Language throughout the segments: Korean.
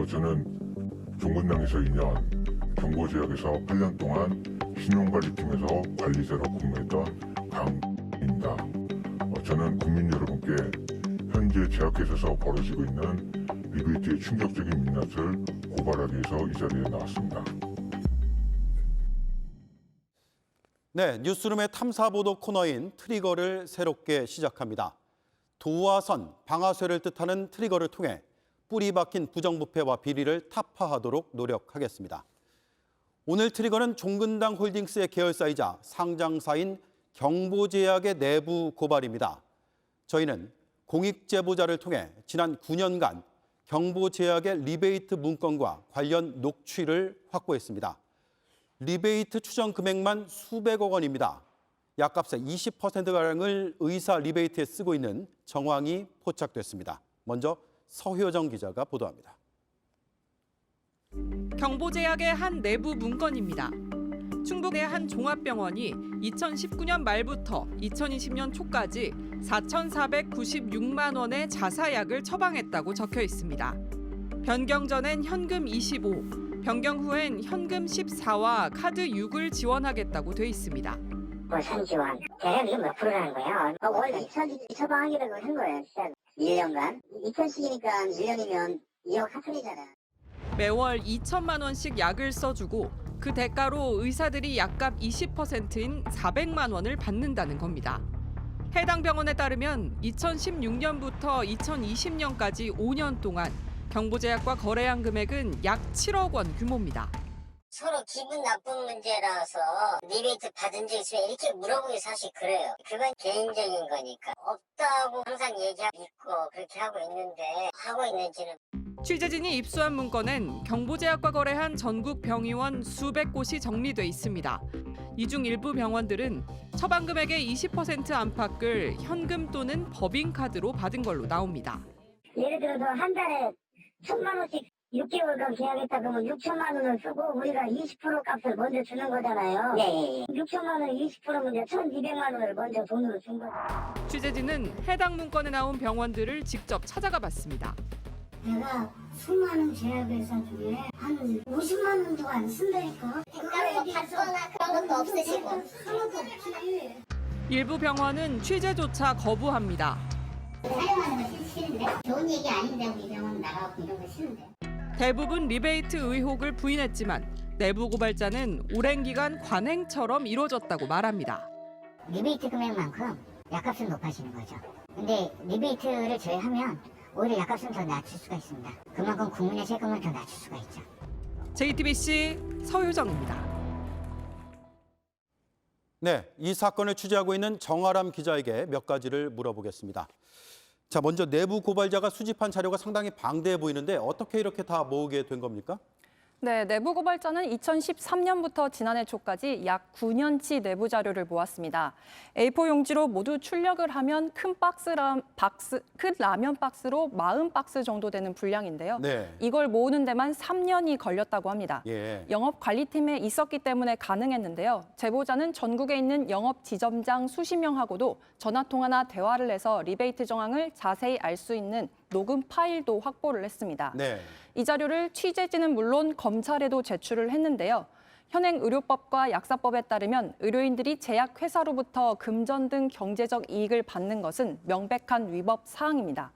저는 종근당에서 2년, 경보제약에서 8년 동안 신용관리팀에서 관리자로 근무했던 강입니다. 저는 국민 여러분께 현재 제약회사에서 벌어지고 있는 리베이트의 충격적인 민낯을 고발하기 위해서 이 자리에 나왔습니다. 네, 뉴스룸의 탐사보도 코너인 트리거를 새롭게 시작합니다. 도화선, 방아쇠를 뜻하는 트리거를 통해 뿌리 박힌 부정부패와 비리를 타파하도록 노력하겠습니다. 오늘 트리거는 종근당 홀딩스의 계열사이자 상장사인 경보제약의 내부 고발입니다. 저희는 공익제보자를 통해 지난 9년간 경보제약의 리베이트 문건과 관련 녹취를 확보했습니다. 리베이트 추정 금액만 수백억 원입니다. 약값의 20%가량을 의사 리베이트에 쓰고 있는 정황이 포착됐습니다. 먼저 서효정 기자가 보도합니다. 경보제약의 한 내부 문건입니다. 충북의 한 종합병원이 2019년 말부터 2020년 초까지 4,496만 원의 자사약을 처방했다고 적혀 있습니다. 변경 전엔 현금 25, 변경 후엔 현금 14와 카드 6을 지원하겠다고 돼 있습니다. 선지원 대략 이게 몇 프로라는 거야? 월 2천 처방하기로 한 거예요. 진짜 1년간 2천씩이니까 1년이면 2억 4천이잖아. 매월 2천만 원씩 약을 써주고 그 대가로 의사들이 약값 20%인 400만 원을 받는다는 겁니다. 해당 병원에 따르면 2016년부터 2020년까지 5년 동안 경보제약과 거래한 금액은 약 7억 원 규모입니다. 서로 기분 나쁜 문제라서 리베이트 받은 적 있으면 이렇게 물어보기 사실 그래요. 그건 개인적인 거니까. 없다고 항상 얘기하고 있고 그렇게 하고 있는데 하고 있는지는. 취재진이 입수한 문건엔 경보제약과 거래한 전국 병의원 수백 곳이 정리돼 있습니다. 이 중 일부 병원들은 처방 금액의 20% 안팎을 현금 또는 법인카드로 받은 걸로 나옵니다. 예를 들어서 한 달에 1,000만 원씩 6개월간 계약했다 그러면 6천만 원을 쓰고 우리가 20% 값을 먼저 주는 거잖아요. 네. 6천만 원 20%면 이제 1,200만 원을 먼저 돈으로 준 거죠. 취재진은 해당 문건에 나온 병원들을 직접 찾아가 봤습니다. 내가 수많은 제약회사 중에 한 50만 원도 안 쓴다니까. 따로 뭐 받거나 그런 것도 없으시고. 하나도 없지. 일부 병원은 취재조차 거부합니다. 사용하는 거 싫은데? 좋은 얘기 아닌데 우리 병원 나가고 이런 거 싫은데? 대부분 리베이트 의혹을 부인했지만 내부 고발자는 오랜 기간 관행처럼 이루어졌다고 말합니다. 리베이트 금액만큼 약값은 높아지는 거죠. 근데 리베이트를 제외하면 오히려 약값은 더 낮출 수가 있습니다. 그만큼 국민의 세금을 더 낮출 수가 있죠. JTBC 서효정입니다. 네, 이 사건을 취재하고 있는 정아람 기자에게 몇 가지를 물어보겠습니다. 자, 먼저 내부 고발자가 수집한 자료가 상당히 방대해 보이는데 어떻게 이렇게 다 모으게 된 겁니까? 네, 내부 고발자는 2013년부터 지난해 초까지 약 9년치 내부 자료를 모았습니다. A4 용지로 모두 출력을 하면 큰 라면 박스로 40박스 정도 되는 분량인데요. 네. 이걸 모으는 데만 3년이 걸렸다고 합니다. 예. 영업관리팀에 있었기 때문에 가능했는데요. 제보자는 전국에 있는 영업 지점장 수십 명하고도 전화통화나 대화를 해서 리베이트 정황을 자세히 알 수 있는 녹음 파일도 확보를 했습니다. 네. 이 자료를 취재진은 물론 검찰에도 제출을 했는데요. 현행 의료법과 약사법에 따르면 의료인들이 제약회사로부터 금전 등 경제적 이익을 받는 것은 명백한 위법 사항입니다.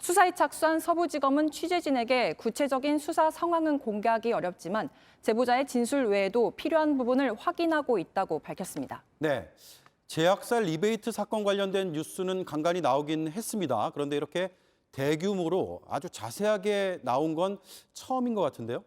수사에 착수한 서부지검은 취재진에게 구체적인 수사 상황은 공개하기 어렵지만 제보자의 진술 외에도 필요한 부분을 확인하고 있다고 밝혔습니다. 네. 제약사 리베이트 사건 관련된 뉴스는 간간히 나오긴 했습니다. 그런데 이렇게 대규모로 아주 자세하게 나온 건 처음인 것 같은데요?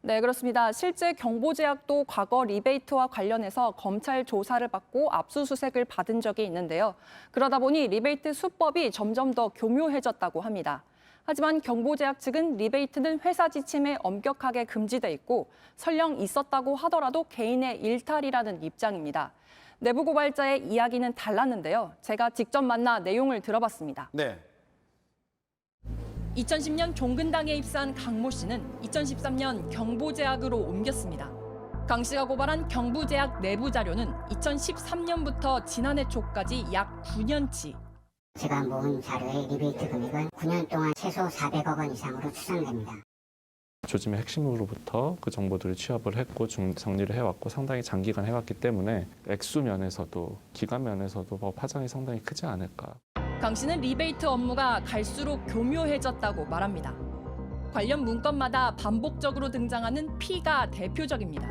네, 그렇습니다. 실제 경보제약도 과거 리베이트와 관련해서 검찰 조사를 받고 압수수색을 받은 적이 있는데요. 그러다 보니 리베이트 수법이 점점 더 교묘해졌다고 합니다. 하지만 경보제약 측은 리베이트는 회사 지침에 엄격하게 금지돼 있고 설령 있었다고 하더라도 개인의 일탈이라는 입장입니다. 내부 고발자의 이야기는 달랐는데요. 제가 직접 만나 내용을 들어봤습니다. 네. 2010년 종근당에 입사한 강모 씨는 2013년 경보제약으로 옮겼습니다. 강 씨가 고발한 경보제약 내부 자료는 2013년부터 지난해 초까지 약 9년치. 제가 모은 자료의 리베이트 금액은 9년 동안 최소 400억 원 이상으로 추산됩니다. 조짐의 핵심으로부터 그 정보들을 취합을 했고 정리를 해왔고 상당히 장기간 해왔기 때문에 액수 면에서도 기간 면에서도 파장이 상당히 크지 않을까. 강 씨는 리베이트 업무가 갈수록 교묘해졌다고 말합니다. 관련 문건마다 반복적으로 등장하는 피가 대표적입니다.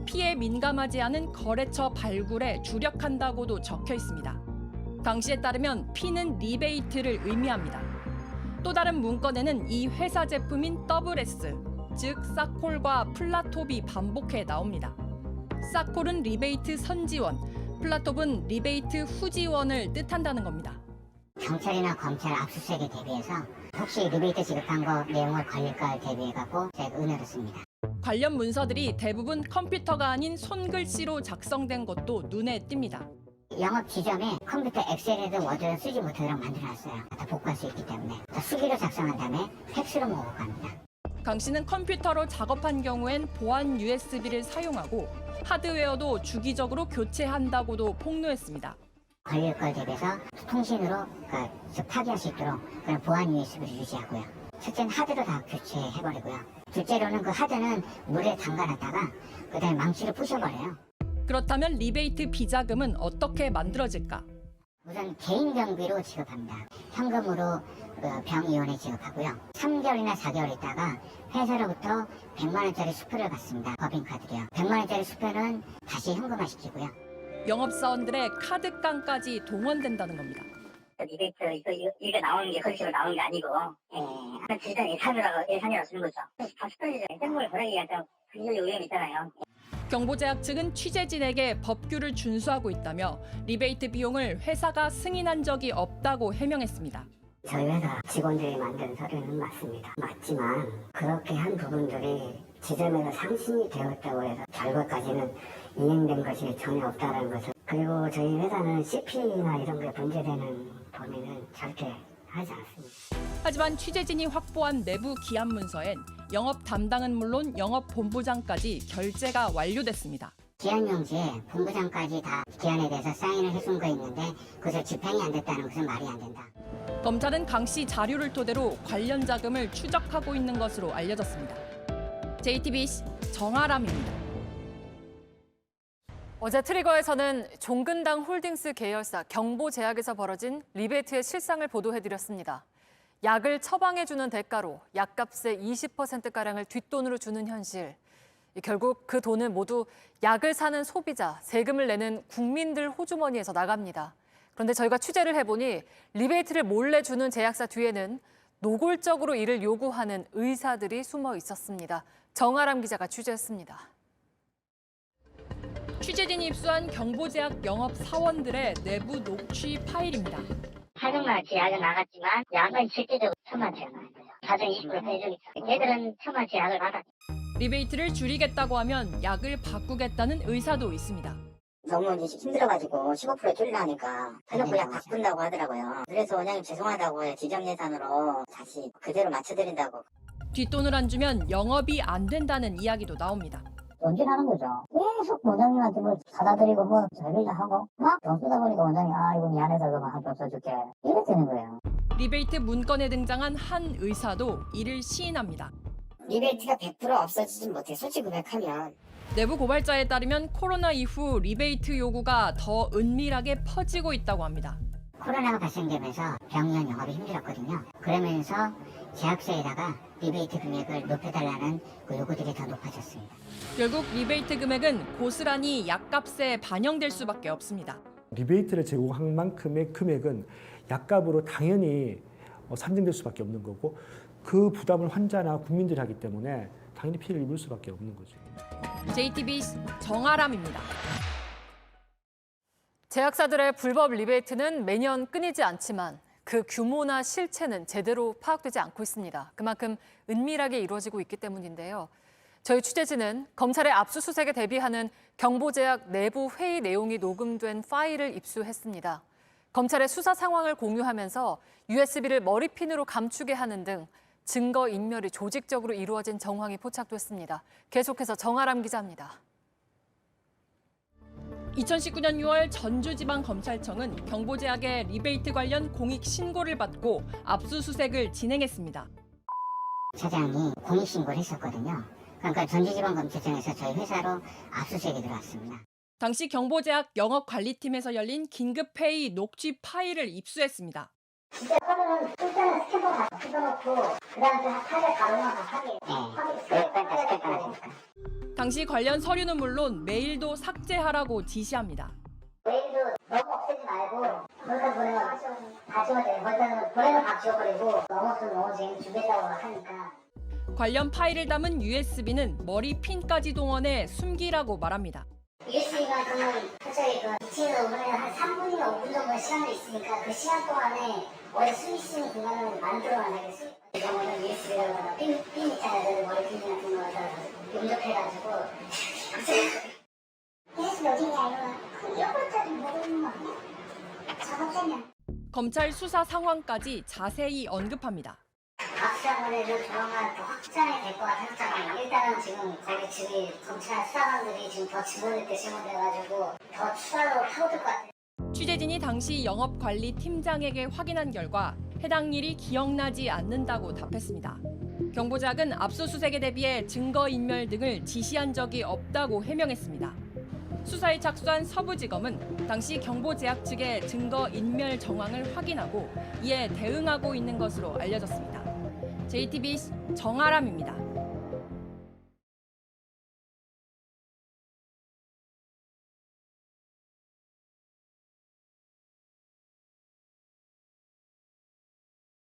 피에 민감하지 않은 거래처 발굴에 주력한다고도 적혀 있습니다. 강 씨에 따르면 피는 리베이트를 의미합니다. 또 다른 문건에는 이 회사 제품인 WS, 즉 사콜과 플라톱이 반복해 나옵니다. 사콜은 리베이트 선지원, 플라톱은 리베이트 후지원을 뜻한다는 겁니다. 경찰이나 검찰 압수수색에 대비해서 혹시 리베이트 지급한 거 내용을 걸릴까 대비해갖고 제가 은혜를 씁니다. 관련 문서들이 대부분 컴퓨터가 아닌 손글씨로 작성된 것도 눈에 띕니다. 영업 지점에 컴퓨터 엑셀이든 워드든 쓰지 못하도록 만들어놨어요. 다 복구할 수 있기 때문에. 수기로 작성한 다음에 팩스로 모으고 갑니다. 강 씨는 컴퓨터로 작업한 경우엔 보안 USB를 사용하고 하드웨어도 주기적으로 교체한다고도 폭로했습니다. 걸릴 걸 대비해서 통신으로 파기할 수 있도록 그런 보안 USB를 유지하고요. 첫째는 하드로 다 교체해버리고요. 둘째로는 그 하드는 물에 담가놨다가 그다음에 망치로 부셔버려요. 그렇다면 리베이트 비자금은 어떻게 만들어질까? 우선 개인 경비로 지급합니다. 현금으로 병이원에 지급하고요. 3개월이나 4개월 있다가 회사로부터 100만 원짜리 수표를 받습니다. 법인카드로요. 100만 원짜리 수표는 다시 현금화시키고요. 영업사원들의 카드깡까지 동원된다는 겁니다. 리베이트 이거 나오는 게 거짓으로 나오는 게 아니고 비슷한 예산이라고 쓰는 거죠. 다 스프레이죠. 생물을 버리기가 좀 굉장히 위험이 있잖아요. 경보제약 측은 취재진에게 법규를 준수하고 있다며 리베이트 비용을 회사가 승인한 적이 없다고 해명했습니다. 저희 회사 직원들이 만든 서류는 맞습니다. 맞지만 그렇게 한 부분들이 지점에서 상신이 되었다고 해서 결과까지는 이행된 것이 전혀 없다는 것을. 그리고 저희 회사는 CP나 이런 게 문제되는 범위는 절대 하지 않습니다. 하지만 취재진이 확보한 내부 기한 문서엔 영업 담당은 물론 영업 본부장까지 결재가 완료됐습니다. 기한용지에 본부장까지 다 기한에 대해서 사인을 해준 거 있는데 그것을 집행이 안 됐다는 것은 말이 안 된다. 검찰은 강 씨 자료를 토대로 관련 자금을 추적하고 있는 것으로 알려졌습니다. JTBC 정아람입니다. 어제 트리거에서는 종근당 홀딩스 계열사 경보제약에서 벌어진 리베이트의 실상을 보도해드렸습니다. 약을 처방해주는 대가로 약값의 20%가량을 뒷돈으로 주는 현실. 결국 그 돈은 모두 약을 사는 소비자, 세금을 내는 국민들 호주머니에서 나갑니다. 그런데 저희가 취재를 해보니 리베이트를 몰래 주는 제약사 뒤에는 노골적으로 이를 요구하는 의사들이 숨어 있었습니다. 정아람 기자가 취재했습니다. 취재진이 입수한 경보제약 영업 사원들의 내부 녹취 파일입니다. 800만 제약은 나갔지만 약은 실제적으로 1000만 제약 나간 거예요. 가정 20% 해주겠죠. 걔들은 1000만 제약을 받았죠. 리베이트를 줄이겠다고 하면 약을 바꾸겠다는 의사도 있습니다. 너무 힘들어가지고 15% 줄이라니까 해놓고 약 바꾼다고 하더라고요. 그래서 원장님 죄송하다고 해 지정 예산으로 다시 그대로 맞춰드린다고. 뒷돈을 안 주면 영업이 안 된다는 이야기도 나옵니다. 연기하는 거죠. 계속 원장님한테 뭐 사다 드리고 뭐 저리를 하고 막 돈 쓰다 보니까 원장님 이거 미안해서 그만 한 돈 써줄게 이래 되는 거예요. 리베이트 문건에 등장한 한 의사도 이를 시인합니다. 리베이트가 100% 없어지지 못해 솔직히 고백하면. 내부 고발자에 따르면 코로나 이후 리베이트 요구가 더 은밀하게 퍼지고 있다고 합니다. 코로나가 발생되면서 병원 영업이 힘들었거든요. 그러면서 제약사에다가 리베이트 금액을 높여달라는 그 요구들이 더 높아졌습니다. 결국 리베이트 금액은 고스란히 약값에 반영될 수밖에 없습니다. 리베이트를 제공한 만큼의 금액은 약값으로 당연히 산정될 수밖에 없는 거고 그 부담을 환자나 국민들이 하기 때문에 당연히 피해를 입을 수밖에 없는 거죠. JTBC 정아람입니다. 제약사들의 불법 리베이트는 매년 끊이지 않지만 그 규모나 실체는 제대로 파악되지 않고 있습니다. 그만큼 은밀하게 이루어지고 있기 때문인데요. 저희 취재진은 검찰의 압수수색에 대비하는 경보제약 내부 회의 내용이 녹음된 파일을 입수했습니다. 검찰의 수사 상황을 공유하면서 USB를 머리핀으로 감추게 하는 등 증거 인멸이 조직적으로 이루어진 정황이 포착됐습니다. 계속해서 정아람 기자입니다. 2019년 6월 전주지방검찰청은 경보제약의 리베이트 관련 공익 신고를 받고 압수수색을 진행했습니다. 차장이 공익신고를 했었거든요. 그러니까 전주지방검찰청에서 저희 회사로 압수수색이 들어왔습니다. 당시 경보제약 영업관리팀에서 열린 긴급회의 녹취 파일을 입수했습니다. 진짜 카드는 일단은 스캔도 다 뜯어놓고 그다음에 카드 가로만 다 확인. 당시 관련 서류는 물론 메일도 삭제하라고 지시합니다. 메일도 너무 없애지 말고 거기다 보내면 다 지워져요. 거기다 보내면 다 지워버리고 너무 없으면 너무 지금 준비했다고 하니까. 관련 파일을 담은 USB는 머리핀까지 동원해 숨기라고 말합니다. USB가 그러면 솔직히 그 2층에서 오면 한 3분이나 5분 정도 시간이 있으니까 그 시간 동안에 어디 숨길 수 있는 공간을 만들어놔야겠어요. 이 경우는 USB에다가 핀 있잖아요. 머리핀 같은 거에다가 용접해가지고 USB 어디냐 이거 1억짜리 모르는 거 아니야? 작업되면 검찰 수사 상황까지 자세히 언급합니다. 압수하면은 조만간 더 확장이 될 것 같아요. 잠깐만. 일단은 지금 거기 지금 검찰 수사관들이 지금 더 증언을 때 증언돼가지고 더 추가로 파고들 것 같아요. 취재진이 당시 영업관리팀장에게 확인한 결과 해당 일이 기억나지 않는다고 답했습니다. 경보제약은 압수수색에 대비해 증거인멸 등을 지시한 적이 없다고 해명했습니다. 수사에 착수한 서부지검은 당시 경보제약 측의 증거인멸 정황을 확인하고 이에 대응하고 있는 것으로 알려졌습니다. JTBC 정아람입니다.